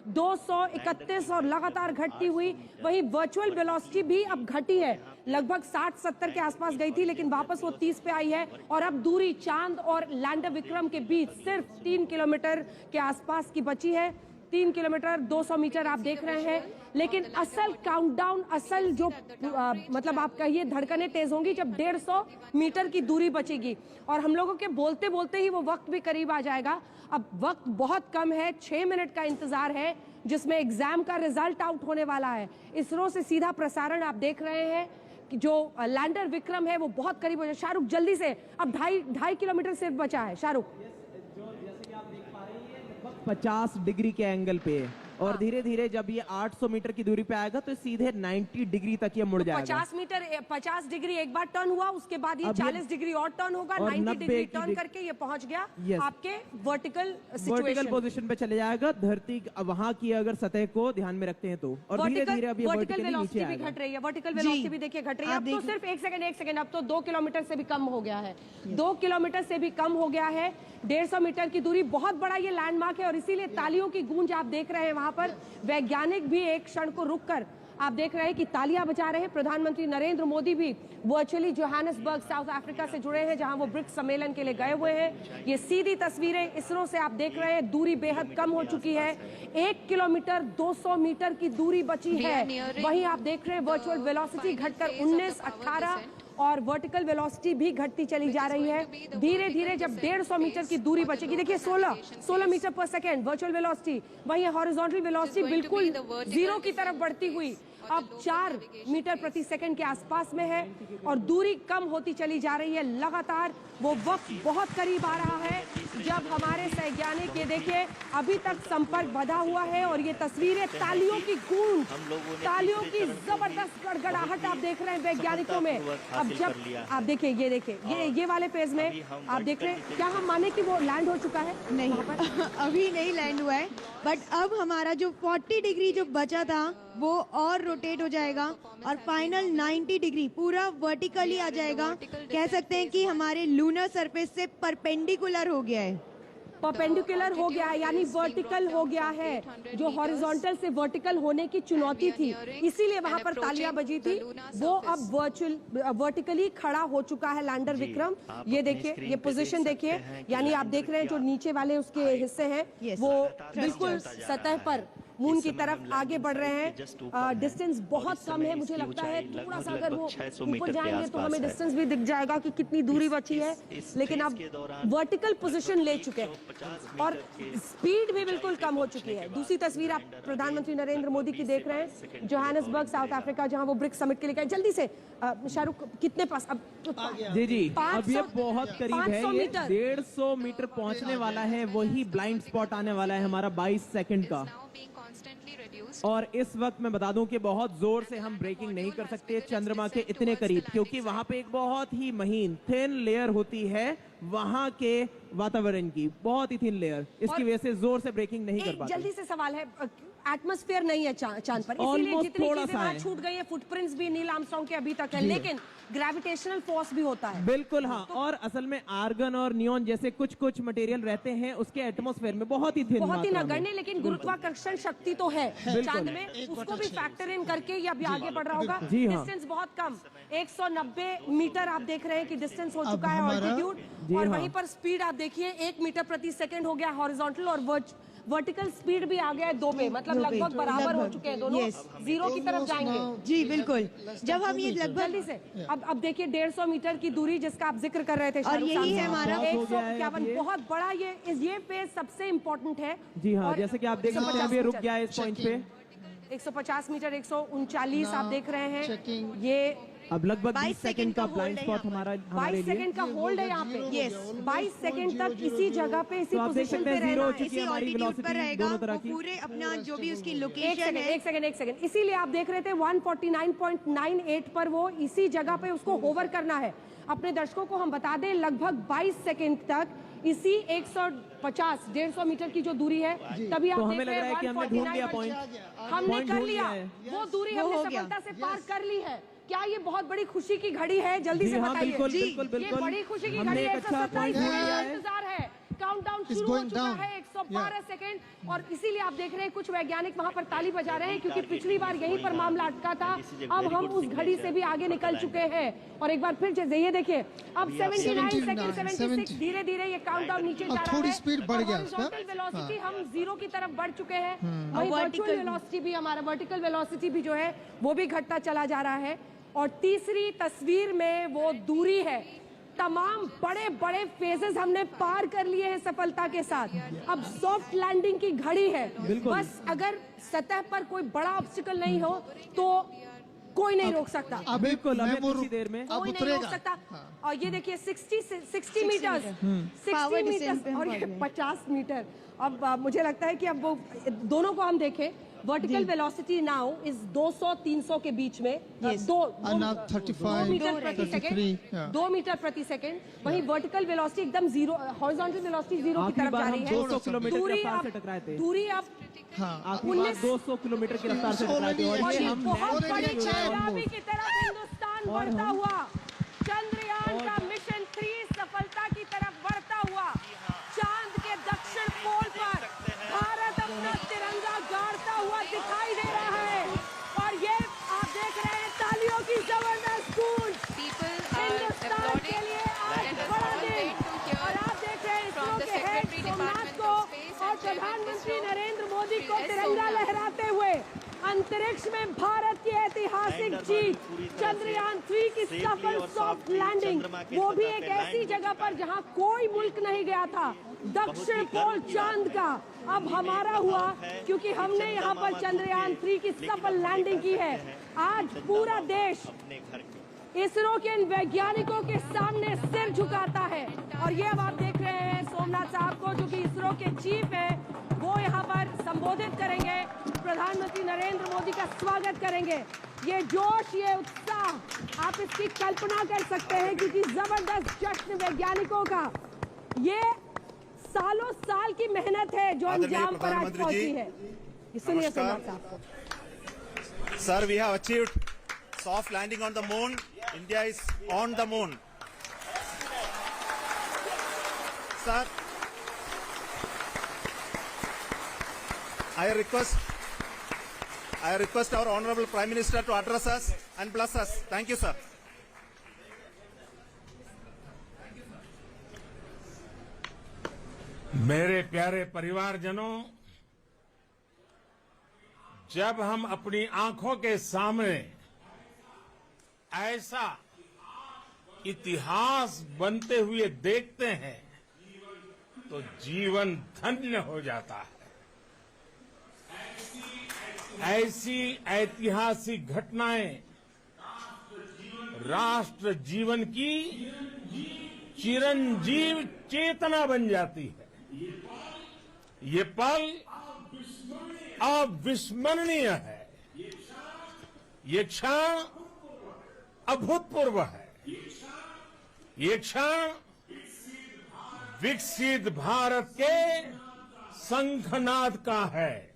231 और लगातार घटती हुई। वहीं वर्चुअल वेलोसिटी भी अब घटी है, लगभग 60-70 के आसपास गई थी, लेकिन वापस वो 30 पे आई है। और अब दूरी चांद और लैंडर विक्रम के बीच सिर्फ 3 किलोमीटर के आसपास की बची है। 3 किलोमीटर 200 मीटर आप देख रहे हैं, लेकिन असल काउंटडाउन, असल जो मतलब आप कहिए धड़कनें तेज होंगी जब 150 मीटर की दूरी बचेगी। और हम लोगों के बोलते बोलते ही वो वक्त भी करीब आ जाएगा। अब वक्त बहुत कम है, 6 मिनट का इंतजार है, जिसमें एग्जाम का रिजल्ट आउट होने वाला है। इसरो से सीधा प्रसारण आप देख रहे हैं कि जो लैंडर विक्रम है वो बहुत करीब हो जाए। शाहरुख जल्दी से, अब 2.5 किलोमीटर सिर्फ बचा है। शाहरुख, जैसे कि आप देख पा रहे हैं 50 डिग्री के एंगल पे, और धीरे धीरे जब ये 800 मीटर की दूरी पे आएगा तो सीधे 90 डिग्री तक ये मुड़ जाएगा। 50 डिग्री एक बार टर्न हुआ, उसके बाद ये 40 डिग्री और टर्न होगा, 90 डिग्री टर्न करके ये पहुंच गया आपके वर्टिकल पोजीशन पे चले जाएगा। धरती वहां की अगर सतह को ध्यान में रखते हैं तो, और धीरे धीरे अब ये वर्टिकल वेलोसिटी भी घट रही है। वर्टिकल वेलोसिटी भी देखिए घट रही है। अब तो सिर्फ एक सेकंड, अब तो 2 किलोमीटर से भी कम हो गया है। 2 किलोमीटर से भी कम हो गया है। 150 मीटर की दूरी, बहुत बड़ा ये लैंडमार्क है, और इसीलिए तालियों की गूंज आप देख रहे हैं। वहां पर वैज्ञानिक भी एक क्षण को रुककर आप देख रहे हैं कि तालियां बजा रहे हैं। प्रधानमंत्री नरेंद्र मोदी भी वर्चुअली जोहानिसबर्ग साउथ अफ्रीका से जुड़े हैं, जहां वो ब्रिक्स सम्मेलन के लिए गए हुए हैं। ये सीधी तस्वीरें इसरो से आप देख रहे हैं। दूरी बेहद कम हो चुकी है, 1 किलोमीटर 200 मीटर की दूरी बची है। वहीं आप देख रहे हैं वर्चुअल वेलोसिटी घटकर 19, 18 और वर्टिकल वेलोसिटी भी घटती चली जा रही है। धीरे धीरे जब 150 मीटर की दूरी बचेगी, देखिए 16 मीटर पर सेकेंड वर्चुअल वेलोसिटी, वहीं हॉरिजॉन्टल वेलोसिटी बिल्कुल 0 की तरफ बढ़ती हुई अब 4 मीटर प्रति सेकंड के आसपास में है, और दूरी कम होती चली जा रही है लगातार। वो वक्त बहुत करीब आ रहा है जब हमारे वैज्ञानिक, ये देखिए अभी तक संपर्क बंधा हुआ है, और ये तस्वीरें तालियों की गूंज, तालियों की जबरदस्त गड़गड़ाहट आप देख रहे हैं वैज्ञानिकों में। अब जब आप देखिए, ये देखिए ये वाले फेज में आप देख रहे हैं, क्या हम माने कि वो लैंड हो चुका है? नहीं अभी नहीं लैंड हुआ है, बट अब हमारा जो 40 डिग्री जो बचा था वो और रोटेट हो जाएगा, और फाइनल 90 डिग्री पूरा वर्टिकली आ जाएगा। कह सकते हैं कि हमारे लूनर सरफेस से परपेंडिकुलर हो गया है। परपेंडिकुलर हो गया है, यानी वर्टिकल हो गया है। जो हॉरिजॉन्टल से वर्टिकल होने की चुनौती थी, इसीलिए वहां पर तालियां बजी थी, वो अब वर्टिकली खड़ा हो चुका है लैंडर विक्रम। ये देखिए, ये पोजीशन देखिए, यानी आप देख रहे हैं जो नीचे वाले उसके हिस्से हैं वो बिल्कुल सतह पर मून की तरफ आगे बढ़ रहे हैं। डिस्टेंस बहुत कम है, मुझे लगता है थोड़ा सा अगर वो ऊपर जाएंगे तो हमें डिस्टेंस भी दिख जाएगा कि कितनी दूरी बची है, लेकिन अब वर्टिकल पोजीशन ले चुके हैं और स्पीड भी बिल्कुल कम हो चुकी है। दूसरी तस्वीर आप प्रधानमंत्री नरेंद्र मोदी की देख रहे हैं, जोहानिसबर्ग साउथ अफ्रीका, जहां वो ब्रिक्स समिट के लिए गए। जल्दी से शाहरुख, कितने पास अब? जी अब ये बहुत करीब है, ये 150 मीटर पहुंचने वाला है। वही ब्लाइंड स्पॉट आने वाला है हमारा 22 सेकंड का। और इस वक्त मैं बता दूं कि बहुत जोर से हम ब्रेकिंग नहीं कर सकते चंद्रमा के इतने करीब, क्योंकि वहां पे एक बहुत ही महीन थिन लेयर होती है वहां के वातावरण की, बहुत ही थिन लेयर। इसकी वजह से जोर से ब्रेकिंग नहीं कर पाते। जल्दी से सवाल है, एटमॉस्फेयर नहीं है चांद पर, इसीलिए जितनी चीजें वहां छूट गई है, फुटप्रिंट्स भी नील आर्मस्ट्रांग के अभी तक है, लेकिन ग्रेविटेशनल फोर्स भी होता है। बिल्कुल हाँ, और असल में आर्गन और नियॉन जैसे कुछ मटेरियल रहते हैं उसके एटमॉस्फेयर में बहुत ही थिन, बहुत ही नगण्य, लेकिन गुरुत्वाकर्षण शक्ति तो है चांद में, उसको भी फैक्टर इन करके ये अभी आगे बढ़ रहा होगा। डिस्टेंस बहुत कम, 190 मीटर आप देख रहे हैं कि डिस्टेंस हो चुका है ऑल्टीट्यूड, और वहीं पर स्पीड आप देखिए 1 मीटर प्रति सेकंड हो गया हॉरिजॉन्टल, और वर्टिकल स्पीड भी आ गया है 2 पे, मतलब लगभग बराबर हो चुके हैं दोनों, 0 की तरफ जाएंगे। जी बिल्कुल, जब हम ये लगभग जल्दी से अब देखिए 150 मीटर की दूरी जिसका आप जिक्र कर रहे थे, और यही है हमारा 151, बहुत बड़ा ये फेज सबसे इम्पोर्टेंट है। जी हाँ, जैसे कि आप देख सकते हैं अभी रुक गया है इस पॉइंट पे। 150 मीटर 139 आप देख रहे हैं, ये अब लगभग 20 सेकंड का ब्लाइंड स्पॉट हमारा 22 सेकंड का होल्ड है यहाँ पे। यस, 22 सेकंड तक इसी जगह पे, इसी पोजीशन पे रहना है, इसी ऑल्टीट्यूड पर रहेगा, पूरे अपना जो भी उसकी लोकेशन है। एक सेकंड, इसीलिए आप देख रहे थे 149.98 पर वो इसी जगह पे उसको होवर करना है। अपने दर्शकों को हम बता दें, लगभग 22 सेकंड तक इसी 150-150 मीटर की जो दूरी है, तभी आप देख रहे हैं 149 हमने कर लिया, वो दूरी हमने सफलता से पार कर ली है। क्या ये बहुत बड़ी खुशी की घड़ी है? जल्दी से बताइए। बिल्कुल, ये बड़ी खुशी की घड़ी है, इंतजार है, काउंटडाउन शुरू हो चुका है 112 सेकंड और इसीलिए आप देख रहे हैं कुछ वैज्ञानिक वहां पर ताली बजा रहे हैं क्योंकि पिछली बार यहीं पर मामला अटका था। अब हम उस घड़ी से भी आगे निकल चुके हैं और एक बार फिर जैसे ये देखिए अब 79 सेकंड 76 धीरे धीरे ये काउंटडाउन नीचे जा रहा है। थोड़ी स्पीड बढ़ गया उसका। वेलोसिटी हम 0 की तरफ बढ़ चुके हैं। वही वर्चुअल वेलोसिटी भी हमारा वर्टिकल वेलोसिटी भी जो है वो भी घटता चला जा रहा है। और तीसरी तस्वीर में वो दूरी है। तमाम बड़े बड़े फेजेस हमने पार कर लिए हैं सफलता के साथ। अब सॉफ्ट लैंडिंग की घड़ी है। बस अगर सतह पर कोई बड़ा ऑब्स्टिकल नहीं हो तो कोई नहीं रोक सकता। बिल्कुल कुछ देर में कोई नहीं रोक सकता। और ये देखिए 60 मीटर 60 मीटर और ये 50 मीटर। अब मुझे लगता है कि अब वो दोनों को हम देखें। वर्टिकल वेलोसिटी नाउ इज 200-300 के बीच में 2 मीटर प्रति सेकंड 2 मीटर प्रति सेकंड। वहीं वर्टिकल वेलोसिटी एकदम 0 हॉरिजॉन्टल वेलोसिटी 0 की तरफ जा रही है। 200 किलोमीटर की रफ्तार से टकराए थे। दूरी अब 200 किलोमीटर की रफ्तार से टकराए थे और ये हम बहुत बड़ी कामयाबी की तरफ हिंदुस्तान बढ़ता हुआ चंद्रयान का मिशन 3 सफलता की तरफ बढ़ता हुआ चांद के दक्षिण पोल पर भारत अपना तिरंगा गाड़ता हुआ दिखाई दे रहा है। और ये आप देख रहे हैं तालियों की जबरदस्त गूंज हिंदुस्तान के लिए आज बड़ा दिन। और आप देख रहे हैं इसरो के हेड सोमनाथ को और प्रधानमंत्री नरेंद्र मोदी को तिरंगा लहराते हुए अंतरिक्ष में भारत की ऐतिहासिक जीत चंद्रयान 3 की सफल सॉफ्ट लैंडिंग, वो भी एक ऐसी जगह पर जहां कोई मुल्क नहीं गया था, दक्षिण पोल चांद का। अब हमारा हुआ क्योंकि हमने यहाँ पर चंद्रयान 3 की सफल लैंडिंग की है। आज पूरा देश इसरो के इन वैज्ञानिकों के सामने सिर झुकाता है। और ये अब आप देख रहे हैं सोमनाथ साहब को जो कि इसरो के चीफ है, वो यहाँ पर संबोधित करेंगे, प्रधानमंत्री नरेंद्र मोदी का स्वागत करेंगे। ये जोश, ये उत्साह आप इसकी कल्पना कर सकते हैं क्योंकि जबरदस्त जश्न वैज्ञानिकों का, ये सालों साल की मेहनत है जो अंजाम पर आज पहुंची है। सुनिए सोमनाथ साहब। Sir, we have achieved soft landing on the moon. India is on the moon. Sir, I request our Honorable Prime Minister to address us and bless us. Thank you, sir. मेरे प्यारे परिवारजनों, जब हम अपनी आंखों के सामने ऐसा इतिहास बनते हुए देखते हैं तो जीवन धन्य हो जाता है। ऐसी ऐतिहासिक घटनाएं राष्ट्र जीवन की चिरंजीव चेतना बन जाती है। ये पल अविस्मरणीय है। ये क्षण अभूतपूर्व है। ये क्षण विकसित भारत के शंखनाद का है।